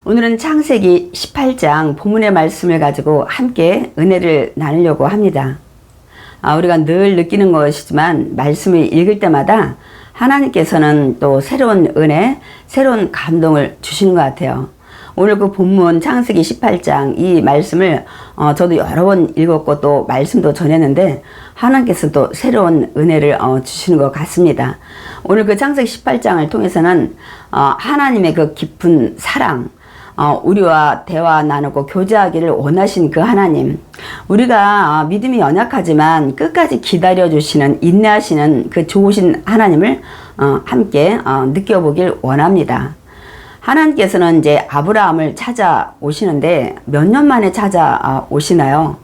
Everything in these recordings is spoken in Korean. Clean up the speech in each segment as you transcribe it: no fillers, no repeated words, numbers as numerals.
오늘은 창세기 18장 본문의 말씀을 가지고 함께 은혜를 나누려고 합니다. 우리가 늘 느끼는 것이지만 말씀을 읽을 때마다 하나님께서는 또 새로운 은혜, 새로운 감동을 주시는 것 같아요. 오늘 그 본문 창세기 18장 이 말씀을 저도 여러 번 읽었고 또 말씀도 전했는데 하나님께서 또 새로운 은혜를 주시는 것 같습니다. 오늘 그 창세기 18장을 통해서는 하나님의 그 깊은 사랑, 우리와 대화 나누고 교제하기를 원하신 그 하나님, 우리가 믿음이 연약하지만 끝까지 기다려주시는, 인내하시는 그 좋으신 하나님을 함께 느껴보길 원합니다. 하나님께서는 이제 아브라함을 찾아오시는데 몇 년 만에 찾아오시나요?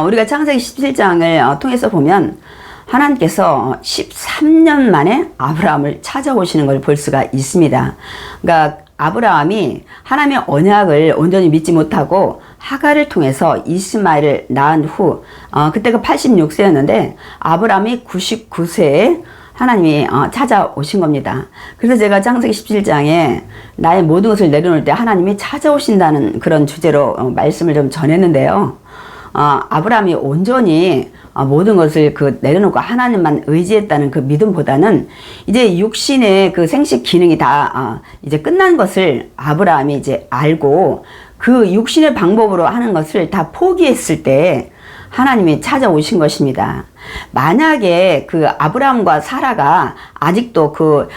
우리가 창세기 17장을 통해서 보면 하나님께서 13년 만에 아브라함을 찾아오시는 걸 볼 수가 있습니다. 그러니까 아브라함이 하나님의 언약을 온전히 믿지 못하고 하갈을 통해서 이스마엘을 낳은 후 그때가 86세였는데 아브라함이 99세에 하나님이 찾아오신 겁니다. 그래서 제가 창세기 17장에 나의 모든 것을 내려놓을 때 하나님이 찾아오신다는 그런 주제로 말씀을 좀 전했는데요. 아브라함이 온전히 모든 것을 내려놓고 하나님만 의지했다는 그 믿음보다는 이제 육신의 그 생식 기능이 다 이제 끝난 것을 아브라함이 이제 알고 그 육신의 방법으로 하는 것을 다 포기했을 때 하나님이 찾아오신 것입니다. 만약에 그 아브라함과 사라가 아직도 그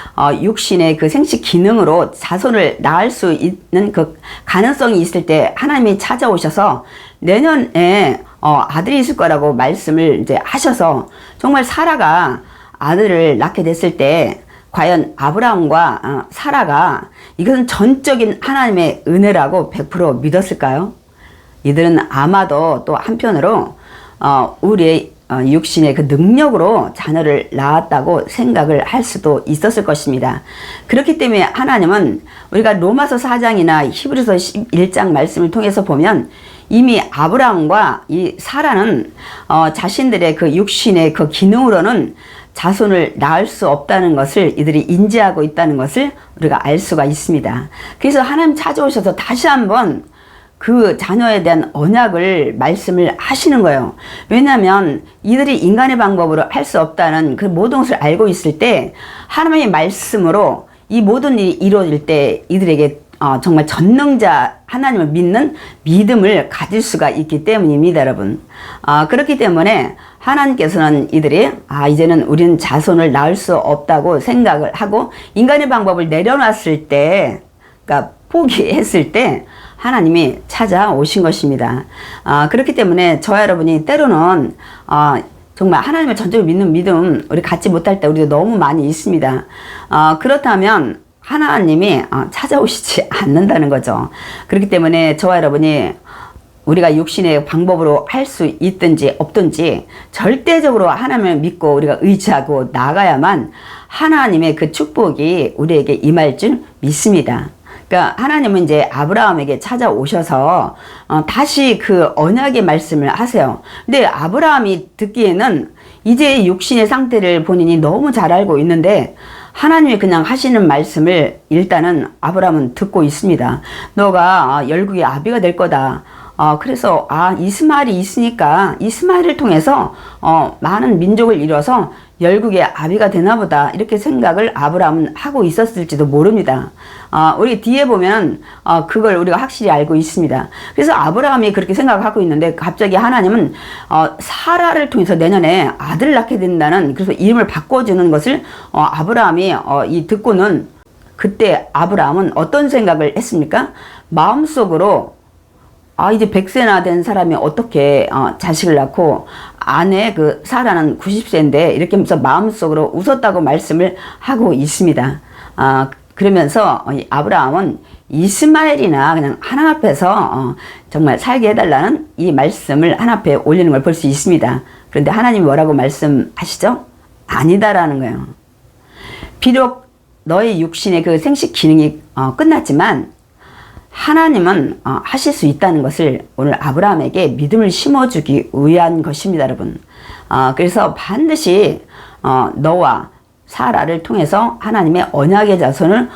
육신의 그 생식 기능으로 자손을 낳을 수 있는 그 가능성이 있을 때 하나님이 찾아오셔서 내년에 아들이 있을 거라고 말씀을 이제 하셔서 정말 사라가 아들을 낳게 됐을 때 과연 아브라함과 사라가 이것은 전적인 하나님의 은혜라고 100% 믿었을까요? 이들은 아마도 또 한편으로 우리의 육신의 그 능력으로 자녀를 낳았다고 생각을 할 수도 있었을 것입니다. 그렇기 때문에 하나님은 우리가 로마서 4장이나 히브리서 11장 말씀을 통해서 보면 이미 아브라함과 이 사라는 자신들의 그 육신의 그 기능으로는 자손을 낳을 수 없다는 것을 이들이 인지하고 있다는 것을 우리가 알 수가 있습니다. 그래서 하나님 찾아오셔서 다시 한번 그 자녀에 대한 언약을 말씀을 하시는 거예요. 왜냐하면 이들이 인간의 방법으로 할 수 없다는 그 모든 것을 알고 있을 때 하나님의 말씀으로 이 모든 일이 이루어질 때 이들에게 정말 전능자 하나님을 믿는 믿음을 가질 수가 있기 때문입니다, 여러분. 그렇기 때문에 하나님께서는 이들이 이제는 우리는 자손을 낳을 수 없다고 생각을 하고 인간의 방법을 내려놨을 때, 그러니까 포기했을 때 하나님이 찾아오신 것입니다. 그렇기 때문에 저와 여러분이 때로는 정말 하나님을 전적으로 믿는 믿음 우리 갖지 못할 때 우리도 너무 많이 있습니다. 그렇다면 하나님이 찾아오시지 않는다는 거죠. 그렇기 때문에 저와 여러분이 우리가 육신의 방법으로 할 수 있든지 없든지 절대적으로 하나님을 믿고 우리가 의지하고 나가야만 하나님의 그 축복이 우리에게 임할 줄 믿습니다. 그러니까 하나님은 이제 아브라함에게 찾아오셔서 다시 그 언약의 말씀을 하세요. 근데 아브라함이 듣기에는 이제 육신의 상태를 본인이 너무 잘 알고 있는데 하나님이 그냥 하시는 말씀을 일단은 아브라함은 듣고 있습니다. 너가 열국의 아비가 될 거다. 그래서 이스마엘이 있으니까 이스마엘을 통해서 많은 민족을 이뤄서 열국의 아비가 되나 보다 이렇게 생각을 아브라함은 하고 있었을지도 모릅니다. 우리 뒤에 보면 그걸 우리가 확실히 알고 있습니다. 그래서 아브라함이 그렇게 생각하고 있는데 갑자기 하나님은 사라를 통해서 내년에 아들을 낳게 된다는, 그래서 이름을 바꿔주는 것을 아브라함이 듣고는 그때 아브라함은 어떤 생각을 했습니까? 마음속으로 이제 100세나 된 사람이 어떻게 자식을 낳고 아내 그 사라는 90세인데 이렇게 하면서 마음속으로 웃었다고 말씀을 하고 있습니다. 그러면서 아브라함은 이스마엘이나 그냥 하나님 앞에서 정말 살게 해달라는 이 말씀을 하나님 앞에 올리는 걸 볼 수 있습니다. 그런데 하나님이 뭐라고 말씀하시죠? 아니다라는 거예요. 비록 너의 육신의 그 생식 기능이 끝났지만 하나님은 하실 수 있다는 것을 오늘 아브라함에게 믿음을 심어주기 위한 것입니다, 여러분. 그래서 반드시 너와 사라를 통해서 하나님의 언약의 자손을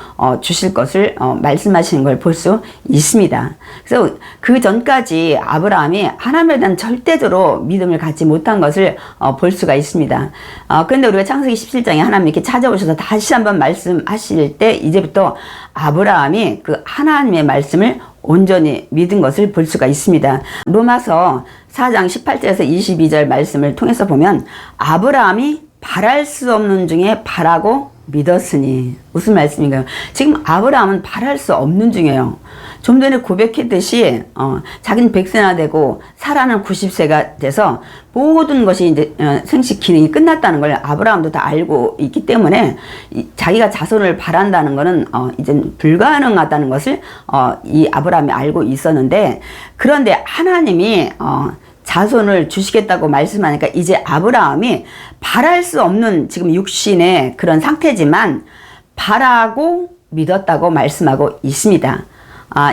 주실 것을 말씀하시는 걸 볼 수 있습니다. 그래서 그 전까지 아브라함이 하나님에 대한 절대적으로 믿음을 갖지 못한 것을 볼 수가 있습니다. 그런데 우리가 창세기 17장에 하나님 이렇게 찾아오셔서 다시 한번 말씀하실 때 이제부터 아브라함이 그 하나님의 말씀을 온전히 믿은 것을 볼 수가 있습니다. 로마서 4장 18절에서 22절 말씀을 통해서 보면 아브라함이 바랄 수 없는 중에 바라고 믿었으니. 무슨 말씀인가요? 지금 아브라함은 바랄 수 없는 중이에요. 좀 전에 고백했듯이 자기는 100세나 되고 사라는 90세가 돼서 모든 것이 이제 생식 기능이 끝났다는 걸 아브라함도 다 알고 있기 때문에 자기가 자손을 바란다는 것은 이제 불가능하다는 것을 이 아브라함이 알고 있었는데, 그런데 하나님이 자손을 주시겠다고 말씀하니까 이제 아브라함이 바랄 수 없는 지금 육신의 그런 상태지만 바라고 믿었다고 말씀하고 있습니다.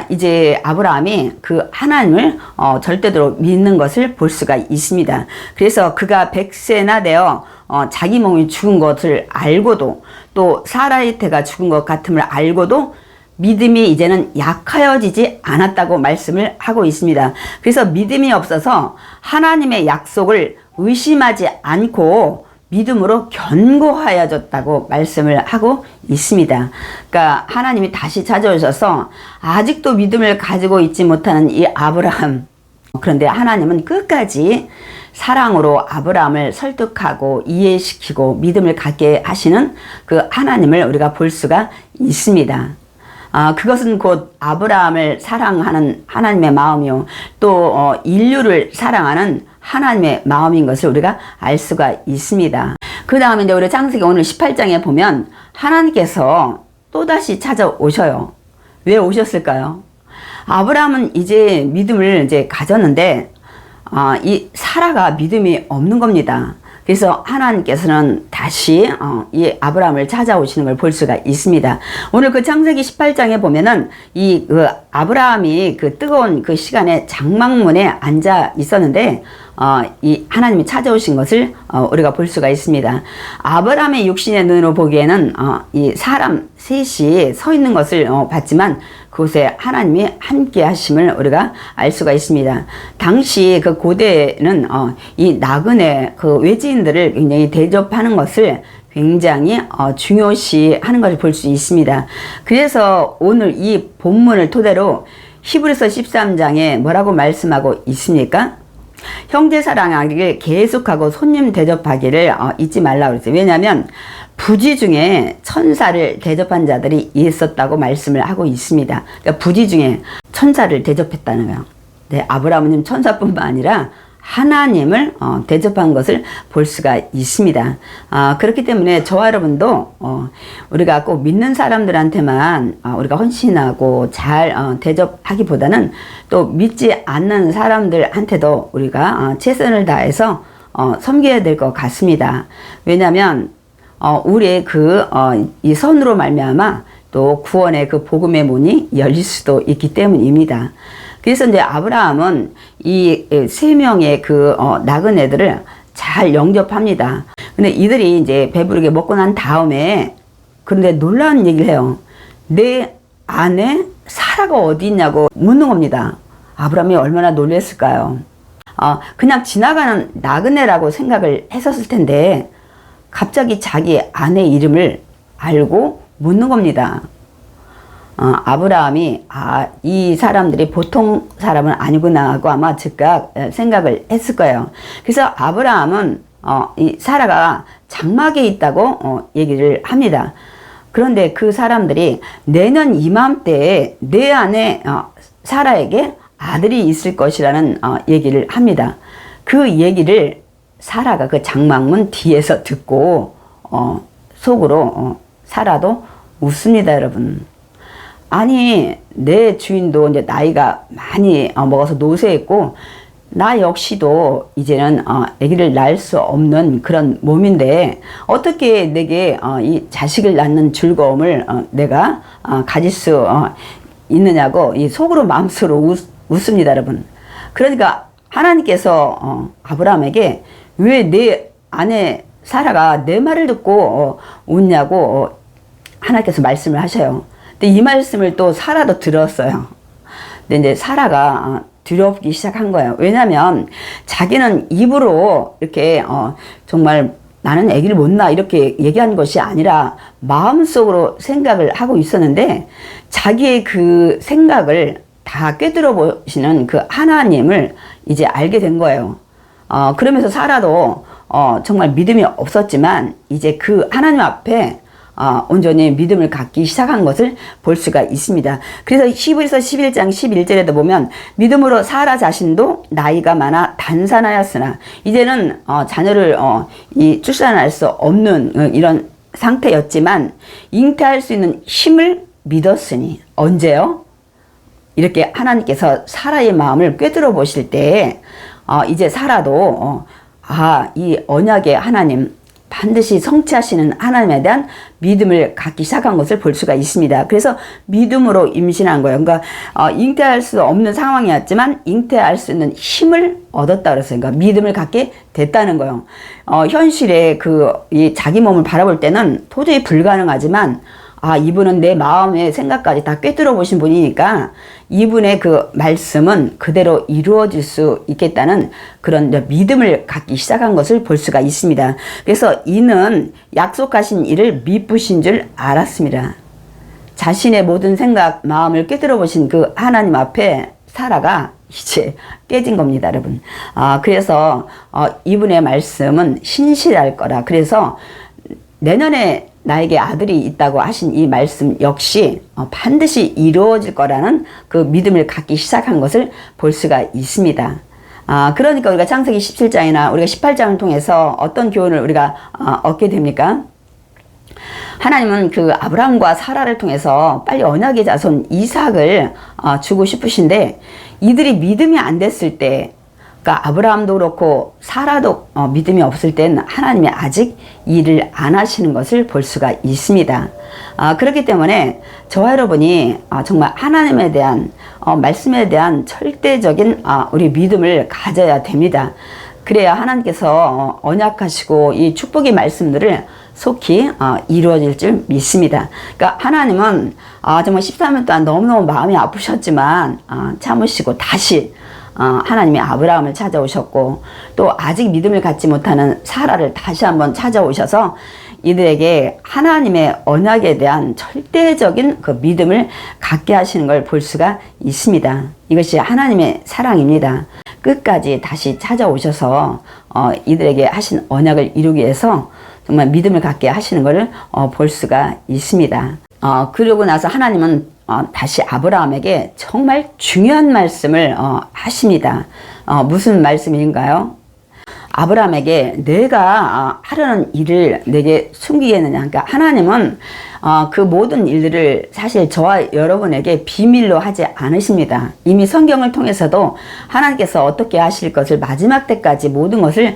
이제 아브라함이 그 하나님을 절대로 믿는 것을 볼 수가 있습니다. 그래서 그가 100세나 되어 자기 몸이 죽은 것을 알고도, 또 사라의 태가 죽은 것 같음을 알고도 믿음이 이제는 약하여지지 않았다고 말씀을 하고 있습니다. 그래서 믿음이 없어서 하나님의 약속을 의심하지 않고 믿음으로 견고하여졌다고 말씀을 하고 있습니다. 그러니까 하나님이 다시 찾아오셔서 아직도 믿음을 가지고 있지 못하는 이 아브라함, 그런데 하나님은 끝까지 사랑으로 아브라함을 설득하고 이해시키고 믿음을 갖게 하시는 그 하나님을 우리가 볼 수가 있습니다. 그것은 곧 아브라함을 사랑하는 하나님의 마음이요, 또 인류를 사랑하는 하나님의 마음인 것을 우리가 알 수가 있습니다. 그 다음에 이제 우리 창세기 오늘 18장에 보면 하나님께서 또다시 찾아오셔요. 왜 오셨을까요? 아브라함은 이제 믿음을 이제 가졌는데 이 사라가 믿음이 없는 겁니다. 그래서 하나님께서는 다시 이 아브라함을 찾아오시는 걸 볼 수가 있습니다. 오늘 그 창세기 18장에 보면은 이 아브라함이 그 뜨거운 그 시간에 장막문에 앉아 있었는데 이 하나님이 찾아오신 것을 우리가 볼 수가 있습니다. 아브라함의 육신의 눈으로 보기에는 이 사람 셋이 서 있는 것을 봤지만 그곳에 하나님이 함께 하심을 우리가 알 수가 있습니다. 당시 그 고대에는 이 나그네 그 외지인들을 굉장히 대접하는 것을 굉장히 중요시 하는 것을 볼 수 있습니다. 그래서 오늘 이 본문을 토대로 히브리서 13장에 뭐라고 말씀하고 있습니까? 형제 사랑하기를 계속하고 손님 대접하기를 잊지 말라고 그랬어요. 왜냐하면 부지 중에 천사를 대접한 자들이 있었다고 말씀을 하고 있습니다. 그러니까 부지 중에 천사를 대접했다는 거예요. 네, 아브라함은 천사뿐만 아니라 하나님을 대접한 것을 볼 수가 있습니다. 그렇기 때문에 저와 여러분도 우리가 꼭 믿는 사람들한테만 우리가 헌신하고 잘 대접하기보다는 또 믿지 않는 사람들한테도 우리가 최선을 다해서 섬겨야 될 것 같습니다. 왜냐하면 우리의 이 선으로 말미암아 또 구원의 그 복음의 문이 열릴 수도 있기 때문입니다. 그래서 이제 아브라함은 이 세 명의 그 나그네들을 잘 영접합니다. 근데 이들이 이제 배부르게 먹고 난 다음에, 그런데 놀라운 얘기를 해요. 내 아내 사라가 어디 있냐고 묻는 겁니다. 아브라함이 얼마나 놀랐을까요? 그냥 지나가는 나그네라고 생각을 했었을 텐데 갑자기 자기 아내 이름을 알고 묻는 겁니다. 아브라함이 이 사람들이 보통 사람은 아니구나 하고 아마 즉각 생각을 했을 거예요. 그래서 아브라함은 이 사라가 장막에 있다고 얘기를 합니다. 그런데 그 사람들이 내년 이맘때에 내 아내 사라에게 아들이 있을 것이라는 얘기를 합니다. 그 얘기를 사라가 그 장막문 뒤에서 듣고 속으로 사라도 웃습니다, 여러분. 아니, 내 주인도 이제 나이가 많이 먹어서 노쇠했고 나 역시도 이제는 아기를 낳을 수 없는 그런 몸인데 어떻게 내게 이 자식을 낳는 즐거움을 내가 가질 수 있느냐고 이 속으로 마음속으로 웃습니다, 여러분. 그러니까 하나님께서 아브라함에게 왜 내 아내 사라가 내 말을 듣고 웃냐고 하나님께서 말씀을 하셔요. 근데 이 말씀을 또 사라도 들었어요. 근데 이제 사라가 두렵기 시작한 거예요. 왜냐하면 자기는 입으로 이렇게 정말 나는 아기를 못 낳아 이렇게 얘기한 것이 아니라 마음속으로 생각을 하고 있었는데 자기의 그 생각을 다 꿰뚫어 보시는 그 하나님을 이제 알게 된 거예요. 그러면서 사라도 정말 믿음이 없었지만 이제 그 하나님 앞에 온전히 믿음을 갖기 시작한 것을 볼 수가 있습니다. 그래서 히브리서 11장 11절에도 보면 믿음으로 사라 자신도 나이가 많아 단산하였으나 이제는 자녀를 출산할 수 없는 이런 상태였지만 잉태할 수 있는 힘을 믿었으니 언제요? 이렇게 하나님께서 사라의 마음을 꿰뚫어 보실 때 이제 사라도 이 언약의 하나님 반드시 성취하시는 하나님에 대한 믿음을 갖기 시작한 것을 볼 수가 있습니다. 그래서 믿음으로 임신한 거예요. 그러니까 잉태할 수 없는 상황이었지만 잉태할 수 있는 힘을 얻었다 그랬어요. 그러니까 믿음을 갖게 됐다는 거예요. 현실에 이 자기 몸을 바라볼 때는 도저히 불가능하지만 이분은 내 마음의 생각까지 다 꿰뚫어 보신 분이니까 이분의 그 말씀은 그대로 이루어질 수 있겠다는 그런 믿음을 갖기 시작한 것을 볼 수가 있습니다. 그래서 이는 약속하신 일을 미쁘신 줄 알았습니다. 자신의 모든 생각, 마음을 꿰뚫어 보신 그 하나님 앞에 사라가 이제 깨진 겁니다, 여러분. 그래서 이분의 말씀은 신실할 거라. 그래서 내년에 나에게 아들이 있다고 하신 이 말씀 역시 반드시 이루어질 거라는 그 믿음을 갖기 시작한 것을 볼 수가 있습니다. 그러니까 우리가 창세기 17장이나 우리가 18장을 통해서 어떤 교훈을 우리가 얻게 됩니까? 하나님은 그 아브라함과 사라를 통해서 빨리 언약의 자손 이삭을 주고 싶으신데 이들이 믿음이 안 됐을 때 그러니까 아브라함도 그렇고 사라도 믿음이 없을 때는 하나님이 아직 일을 안 하시는 것을 볼 수가 있습니다. 그렇기 때문에 저와 여러분이 정말 하나님에 대한 말씀에 대한 절대적인 우리 믿음을 가져야 됩니다. 그래야 하나님께서 언약하시고 이 축복의 말씀들을 속히 이루어질 줄 믿습니다. 그러니까 하나님은 정말 14년 동안 너무너무 마음이 아프셨지만 참으시고 다시 하나님이 아브라함을 찾아오셨고 또 아직 믿음을 갖지 못하는 사라를 다시 한번 찾아오셔서 이들에게 하나님의 언약에 대한 절대적인 그 믿음을 갖게 하시는 걸 볼 수가 있습니다. 이것이 하나님의 사랑입니다. 끝까지 다시 찾아오셔서 이들에게 하신 언약을 이루기 위해서 정말 믿음을 갖게 하시는 것을 볼 수가 있습니다. 그러고 나서 하나님은 다시 아브라함에게 정말 중요한 말씀을 하십니다. 무슨 말씀인가요? 아브라함에게 내가 하려는 일을 내게 숨기겠느냐. 그러니까 하나님은 그 모든 일들을 사실 저와 여러분에게 비밀로 하지 않으십니다. 이미 성경을 통해서도 하나님께서 어떻게 하실 것을 마지막 때까지 모든 것을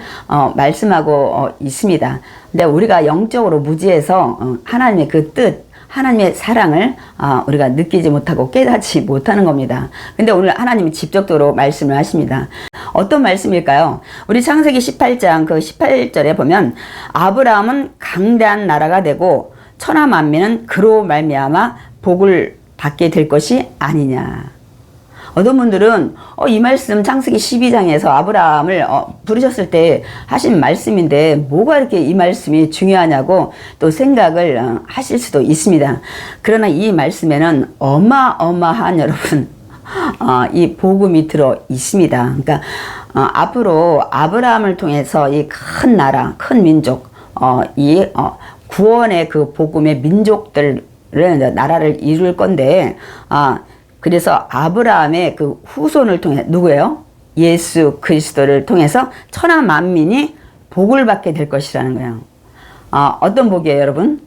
말씀하고 있습니다. 근데 우리가 영적으로 무지해서 하나님의 그 뜻, 하나님의 사랑을 우리가 느끼지 못하고 깨닫지 못하는 겁니다. 근데 오늘 하나님이 직접적으로 말씀을 하십니다. 어떤 말씀일까요? 우리 창세기 18장 그 18절에 보면 아브라함은 강대한 나라가 되고 천하 만민은 그로 말미암아 복을 받게 될 것이 아니냐. 어떤 분들은 이 말씀 창세기 12장에서 아브라함을 부르셨을 때 하신 말씀인데 뭐가 이렇게 이 말씀이 중요하냐고 또 생각을 하실 수도 있습니다. 그러나 이 말씀에는 어마어마한 여러분 이 복음이 들어 있습니다. 그러니까 앞으로 아브라함을 통해서 이 큰 나라, 큰 민족, 이 구원의 그 복음의 민족들을 나라를 이룰 건데 그래서 아브라함의 그 후손을 통해 누구예요? 예수 그리스도를 통해서 천하 만민이 복을 받게 될 것이라는 거예요. 어떤 복이에요, 여러분?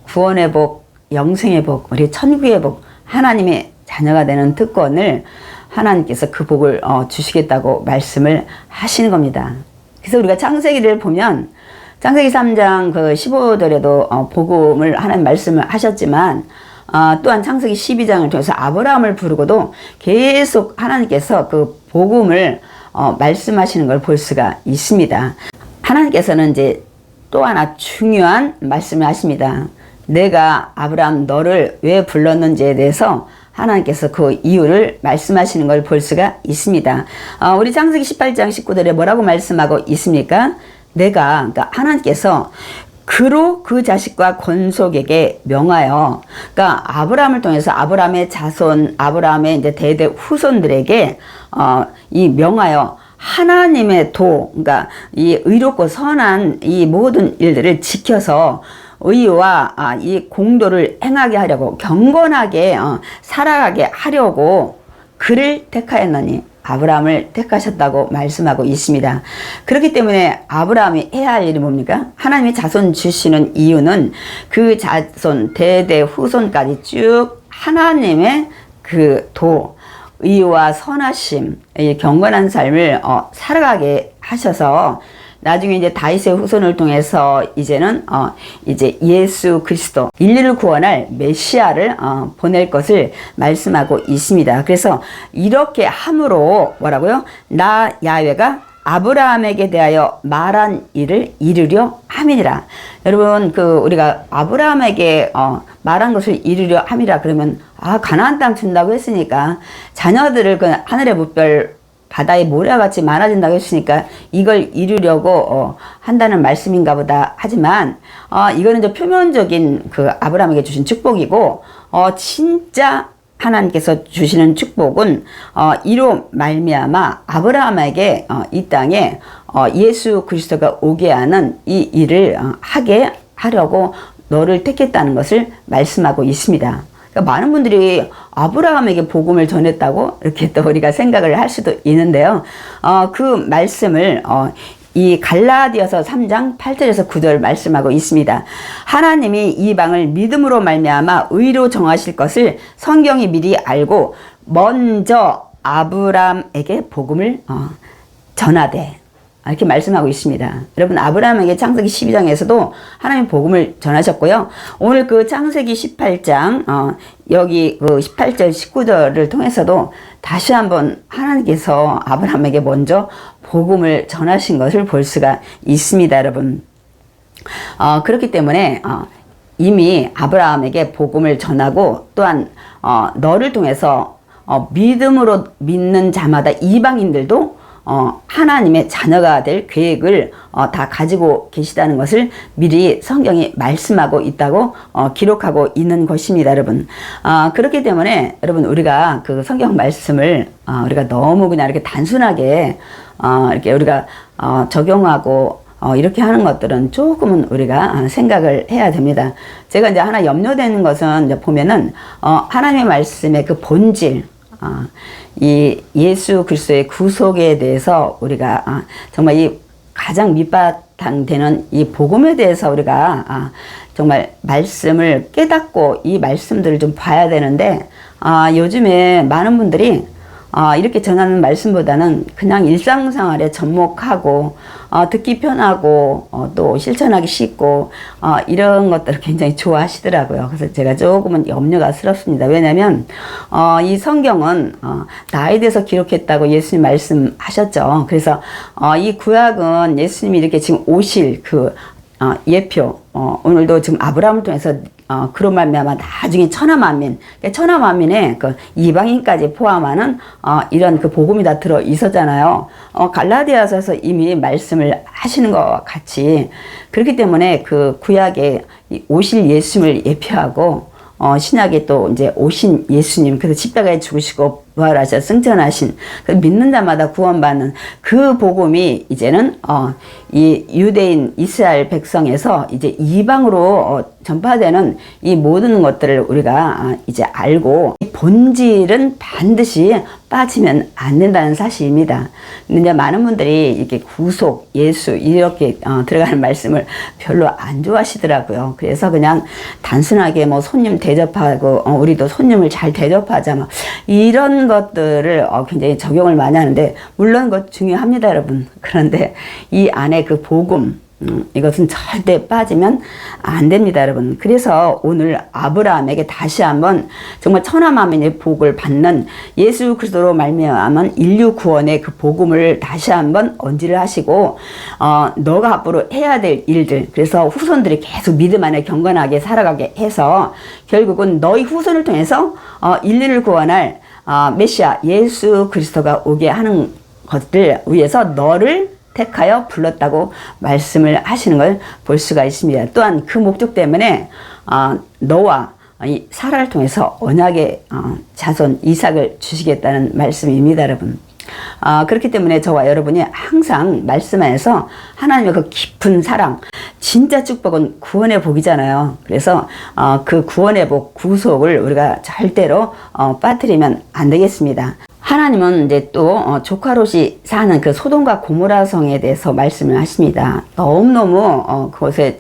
구원의 복, 영생의 복, 우리 천국의 복, 하나님의 자녀가 되는 특권을 하나님께서 그 복을 주시겠다고 말씀을 하시는 겁니다. 그래서 우리가 창세기를 보면 창세기 3장 그 15절에도 복음을 하나님 말씀을 하셨지만 또한 창세기 12장을 통해서 아브라함을 부르고도 계속 하나님께서 그 복음을 말씀하시는 걸 볼 수가 있습니다. 하나님께서는 이제 또 하나 중요한 말씀을 하십니다. 내가 아브라함 너를 왜 불렀는지에 대해서 하나님께서 그 이유를 말씀하시는 걸 볼 수가 있습니다. 우리 창세기 18장 19절에 뭐라고 말씀하고 있습니까? 그러니까 하나님께서 그로 그 자식과 권속에게 명하여, 그러니까 아브라함을 통해서 아브라함의 자손, 아브라함의 이제 대대 후손들에게 이 명하여 하나님의 그러니까 이 의롭고 선한 이 모든 일들을 지켜서 의와 이 공도를 행하게 하려고, 경건하게 살아가게 하려고 그를 택하였느니, 아브라함을 택하셨다고 말씀하고 있습니다. 그렇기 때문에 아브라함이 해야 할 일이 뭡니까? 하나님의 자손 주시는 이유는 그 자손 대대 후손까지 쭉 하나님의 그 의와 선하심, 경건한 삶을 살아가게 하셔서 나중에 이제 다윗의 후손을 통해서 이제는 이제 예수 그리스도, 인류를 구원할 메시아를 보낼 것을 말씀하고 있습니다. 그래서 이렇게 함으로 뭐라고요? 나 야훼가 아브라함에게 대하여 말한 일을 이루려 함이니라. 여러분, 우리가 아브라함에게 말한 것을 이루려 함이라 그러면, 가나안 땅 준다고 했으니까 자녀들을 그 하늘의 무별 바다의 모래같이 많아진다고 했으니까 이걸 이루려고 한다는 말씀인가 보다 하지만, 이거는 이제 표면적인 그 아브라함에게 주신 축복이고, 진짜 하나님께서 주시는 축복은 이로 말미암아 아브라함에게 이 땅에 예수 그리스도가 오게 하는 이 일을 하게 하려고 너를 택했다는 것을 말씀하고 있습니다. 그러니까 많은 분들이 아브라함에게 복음을 전했다고 이렇게 또 우리가 생각을 할 수도 있는데요. 그 말씀을 이 갈라디아서 3장 8절에서 9절 말씀하고 있습니다. 하나님이 이방을 믿음으로 말미암아 의로 정하실 것을 성경이 미리 알고 먼저 아브라함에게 복음을 전하되, 이렇게 말씀하고 있습니다. 여러분, 아브라함에게 창세기 12장에서도 하나님 복음을 전하셨고요. 오늘 그 창세기 18장 여기 그 18절 19절을 통해서도 다시 한번 하나님께서 아브라함에게 먼저 복음을 전하신 것을 볼 수가 있습니다, 여러분. 그렇기 때문에 이미 아브라함에게 복음을 전하고, 또한 너를 통해서 믿음으로 믿는 자마다 이방인들도 하나님의 자녀가 될 계획을 다 가지고 계시다는 것을 미리 성경이 말씀하고 있다고 기록하고 있는 것입니다, 여러분. 그렇기 때문에 여러분, 우리가 그 성경 말씀을 우리가 너무 그냥 이렇게 단순하게 이렇게 우리가 적용하고 이렇게 하는 것들은 조금은 우리가 생각을 해야 됩니다. 제가 이제 하나 염려되는 것은 이제 보면은 하나님의 말씀의 그 본질, 이 예수 그리스도의 구속에 대해서 우리가 정말 이 가장 밑바탕 되는 이 복음에 대해서 우리가 정말 말씀을 깨닫고 이 말씀들을 좀 봐야 되는데, 요즘에 많은 분들이 이렇게 전하는 말씀보다는 그냥 일상생활에 접목하고 듣기 편하고 또 실천하기 쉽고 이런 것들을 굉장히 좋아하시더라고요. 그래서 제가 조금은 염려가 스럽습니다. 왜냐하면 이 성경은 나에 대해서 기록했다고 예수님 말씀하셨죠. 그래서 이 구약은 예수님이 이렇게 지금 오실 그 예표, 오늘도 지금 아브라함을 통해서 그로 말미암아 나중에 천하만민, 천하만민에 그 이방인까지 포함하는 이런 그 복음이 다 들어 있었잖아요. 갈라디아서에서 이미 말씀을 하시는 것 같이, 그렇기 때문에 그 구약에 오실 예수님을 예표하고 신약에 또 이제 오신 예수님, 그래서 십자가에 죽으시고 부활하셔 승천하신, 그 믿는 자마다 구원받는 그 복음이 이제는 이 유대인 이스라엘 백성에서 이제 이방으로 전파되는 이 모든 것들을 우리가 이제 알고, 이 본질은 반드시 빠지면 안 된다는 사실입니다. 근데 이제 많은 분들이 이렇게 구속, 예수 이렇게 들어가는 말씀을 별로 안 좋아하시더라고요. 그래서 그냥 단순하게 뭐 손님 대접하고 우리도 손님을 잘 대접하자, 뭐 이런 것들을 굉장히 적용을 많이 하는데, 물론 그것 중요합니다, 여러분. 그런데 이 안에 그 복음, 이것은 절대 빠지면 안 됩니다, 여러분. 그래서 오늘 아브라함에게 다시 한번 정말 천하만민의 복을 받는 예수 그리스도로 말미암은 인류 구원의 그 복음을 다시 한번 언지를 하시고, 너가 앞으로 해야 될 일들, 그래서 후손들이 계속 믿음 안에 경건하게 살아가게 해서 결국은 너희 후손을 통해서 인류를 구원할 메시아 예수 그리스도가 오게 하는 것들 위해서 너를 택하여 불렀다고 말씀을 하시는 걸 볼 수가 있습니다. 또한 그 목적 때문에 너와 이 사라를 통해서 언약의 자손 이삭을 주시겠다는 말씀입니다, 여러분. 그렇기 때문에 저와 여러분이 항상 말씀 안에서 하나님의 그 깊은 사랑, 진짜 축복은 구원의 복이잖아요. 그래서 그 구원의 복, 구속을 우리가 절대로 빠뜨리면 안 되겠습니다. 하나님은 이제 또 조카 롯이 사는 그 소돔과 고모라 성에 대해서 말씀을 하십니다. 너무너무 그곳에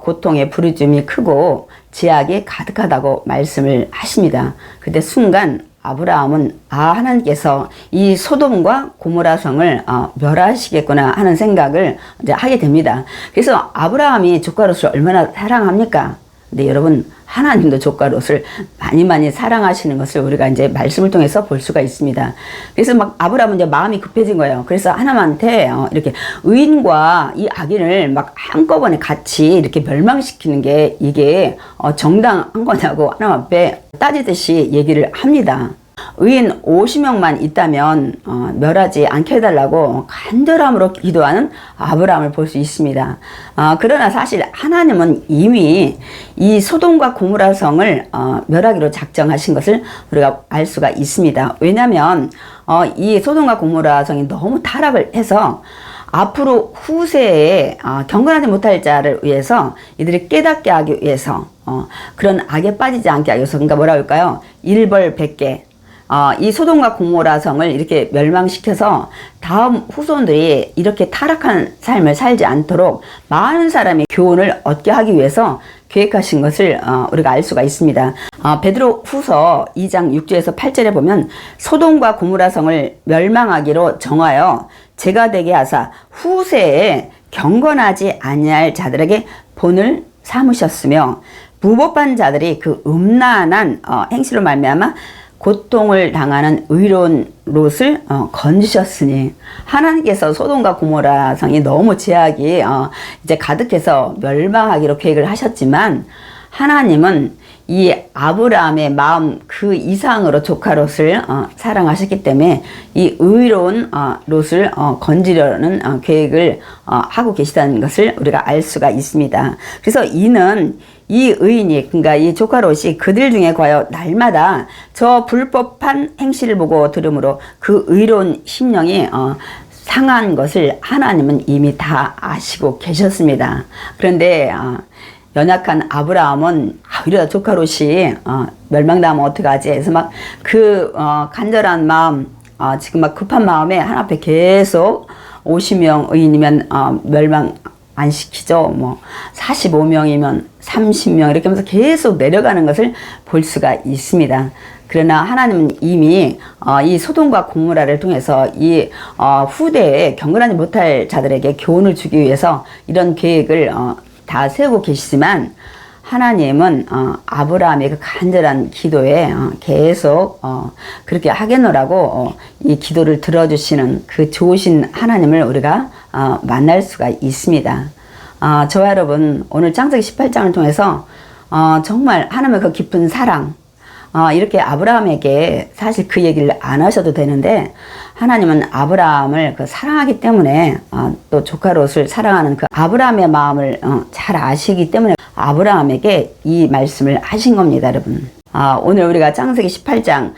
고통의 부르짖음이 크고 제약이 가득하다고 말씀을 하십니다. 그때 순간 아브라함은 하나님께서 이 소돔과 고모라 성을 멸하시겠구나 하는 생각을 이제 하게 됩니다. 그래서 아브라함이 조카 롯을 얼마나 사랑합니까? 근데 여러분, 하나님도 조카 롯을 많이 사랑하시는 것을 우리가 이제 말씀을 통해서 볼 수가 있습니다. 그래서 막 아브라함은 이제 마음이 급해진 거예요. 그래서 하나님한테 이렇게 의인과 이 악인을 막 한꺼번에 같이 이렇게 멸망시키는 게 이게 정당한 거냐고 하나님 앞에 따지듯이 얘기를 합니다. 의인 50명만 있다면 멸하지 않게 해달라고 간절함으로 기도하는 아브라함을 볼 수 있습니다. 그러나 사실 하나님은 이미 이 소돔과 고모라 성을 멸하기로 작정하신 것을 우리가 알 수가 있습니다. 왜냐하면 이 소돔과 고모라 성이 너무 타락을 해서 앞으로 후세에 경건하지 못할 자를 위해서 이들이 깨닫게 하기 위해서 그런 악에 빠지지 않게 하기 위해서, 그러니까 뭐라 할까요? 일벌백계, 이 소돔과 고모라 성을 이렇게 멸망시켜서 다음 후손들이 이렇게 타락한 삶을 살지 않도록 많은 사람이 교훈을 얻게 하기 위해서 계획하신 것을 우리가 알 수가 있습니다. 베드로 후서 2장 6절에서 8절에 보면 소돔과 고모라 성을 멸망하기로 정하여 제가 되게 하사 후세에 경건하지 아니할 자들에게 본을 삼으셨으며 무법한 자들이 그 음란한 행실로 말미암아 고통을 당하는 의로운 롯을 건지셨으니, 하나님께서 소돔과 고모라 성이 너무 제약이 이제 가득해서 멸망하기로 계획을 하셨지만, 하나님은 이 아브라함의 마음 그 이상으로 조카 롯을 사랑하셨기 때문에 이 의로운 롯을 건지려는 계획을 하고 계시다는 것을 우리가 알 수가 있습니다. 그래서 이는 이 의인이, 그러니까 이 조카 롯이 그들 중에 과연 날마다 저 불법한 행실을 보고 들으므로 그 의로운 심령이 상한 것을 하나님은 이미 다 아시고 계셨습니다. 그런데 연약한 아브라함은 이러다 조카 롯이 멸망당하면 어떡하지 해서 막 그 간절한 마음, 지금 막 급한 마음에 하나님 앞에 계속 50명 의인이면 멸망 안 시키죠. 뭐 45명이면 30명 이렇게 하면서 계속 내려가는 것을 볼 수가 있습니다. 그러나 하나님은 이미 이 소돔과 고모라를 통해서 이 후대에 경건하지 못할 자들에게 교훈을 주기 위해서 이런 계획을 다 세우고 계시지만, 하나님은 아브라함의 그 간절한 기도에 계속 그렇게 하겠노라고 이 기도를 들어주시는 그 좋으신 하나님을 우리가 만날 수가 있습니다. 저와 여러분, 오늘 창세기 18장을 통해서 정말 하나님의 그 깊은 사랑, 이렇게 아브라함에게 사실 그 얘기를 안 하셔도 되는데, 하나님은 아브라함을 그 사랑하기 때문에 또 조카 롯을 사랑하는 그 아브라함의 마음을 잘 아시기 때문에 아브라함에게 이 말씀을 하신 겁니다, 여러분. 오늘 우리가 창세기 18장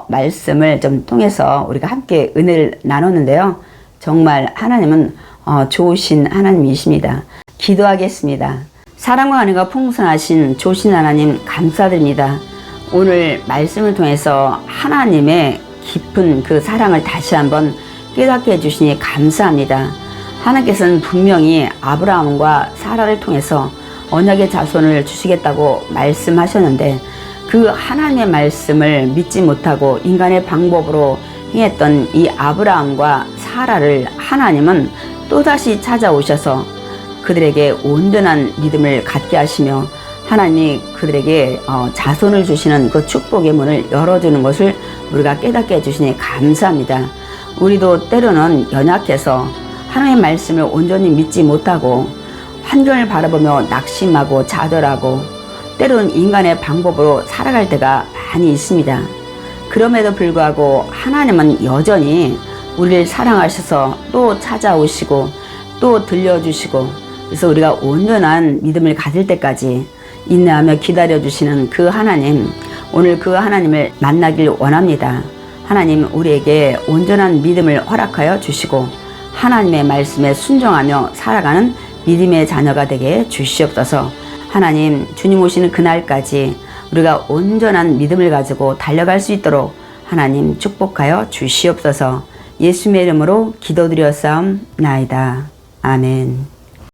말씀을 좀 통해서 우리가 함께 은혜를 나눴는데요. 정말 하나님은 좋으신 하나님이십니다. 기도하겠습니다. 사랑과 은혜가 풍성하신 좋으신 하나님 감사드립니다. 오늘 말씀을 통해서 하나님의 깊은 그 사랑을 다시 한번 깨닫게 해주시니 감사합니다. 하나님께서는 분명히 아브라함과 사라를 통해서 언약의 자손을 주시겠다고 말씀하셨는데, 그 하나님의 말씀을 믿지 못하고 인간의 방법으로 행했던 이 아브라함과 사라를 하나님은 또다시 찾아오셔서 그들에게 온전한 믿음을 갖게 하시며 하나님이 그들에게 자손을 주시는 그 축복의 문을 열어주는 것을 우리가 깨닫게 해주시니 감사합니다. 우리도 때로는 연약해서 하나님의 말씀을 온전히 믿지 못하고 환경을 바라보며 낙심하고 좌절하고 때로는 인간의 방법으로 살아갈 때가 많이 있습니다. 그럼에도 불구하고 하나님은 여전히 우리를 사랑하셔서 또 찾아오시고 또 들려주시고, 그래서 우리가 온전한 믿음을 가질 때까지 인내하며 기다려주시는 그 하나님, 오늘 그 하나님을 만나길 원합니다. 하나님, 우리에게 온전한 믿음을 허락하여 주시고 하나님의 말씀에 순종하며 살아가는 믿음의 자녀가 되게 주시옵소서. 하나님, 주님 오시는 그날까지 우리가 온전한 믿음을 가지고 달려갈 수 있도록 하나님 축복하여 주시옵소서. 예수님의 이름으로 기도드렸사옵나이다. 아멘.